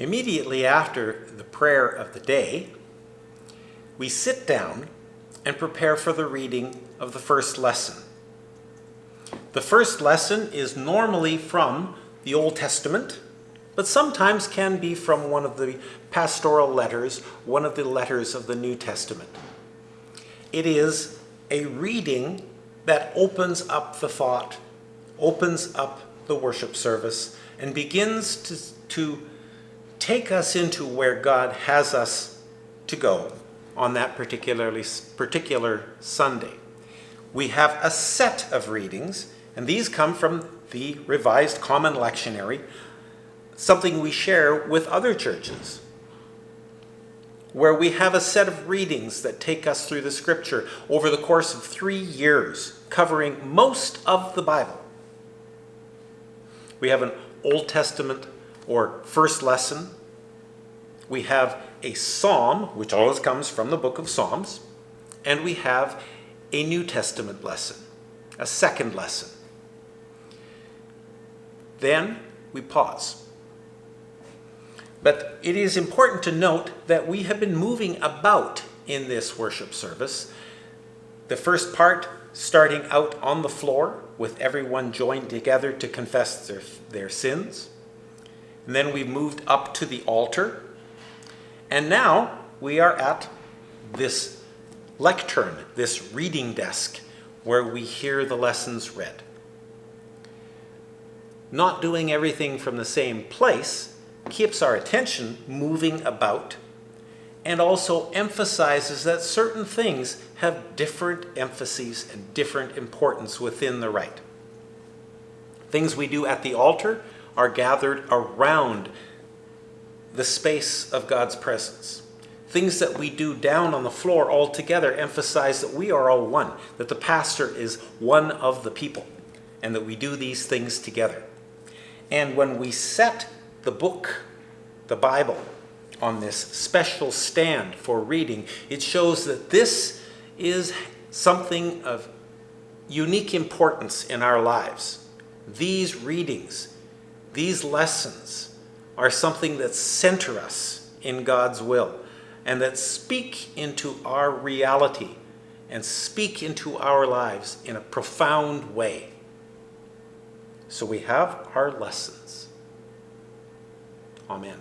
Immediately after the prayer of the day, we sit down and prepare for the reading of the first lesson. The first lesson is normally from the Old Testament, but sometimes can be from one of the pastoral letters, one of the letters of the New Testament. It is a reading that opens up the thought, opens up the worship service, and begins to take us into where God has us to go on that particular Sunday. We have a set of readings, and these come from the Revised Common Lectionary, something we share with other churches, where we have a set of readings that take us through the Scripture over the course of 3 years, covering most of the Bible. We have an Old Testament or first lesson. We have a psalm, which always comes from the book of Psalms, and we have a New Testament lesson, a second lesson. Then we pause. But it is important to note that we have been moving about in this worship service. The first part starting out on the floor with everyone joined together to confess their sins. And then we moved up to the altar. And now we are at this lectern, this reading desk, where we hear the lessons read. Not doing everything from the same place keeps our attention moving about and also emphasizes that certain things have different emphases and different importance within the rite. Things we do at the altar are gathered around the space of God's presence. Things that we do down on the floor all together emphasize that we are all one, that the pastor is one of the people, and that we do these things together. And when we set the book, the Bible, on this special stand for reading, it shows that this is something of unique importance in our lives. These readings, these lessons, are something that center us in God's will and that speak into our reality and speak into our lives in a profound way. So we have our lessons. Amen.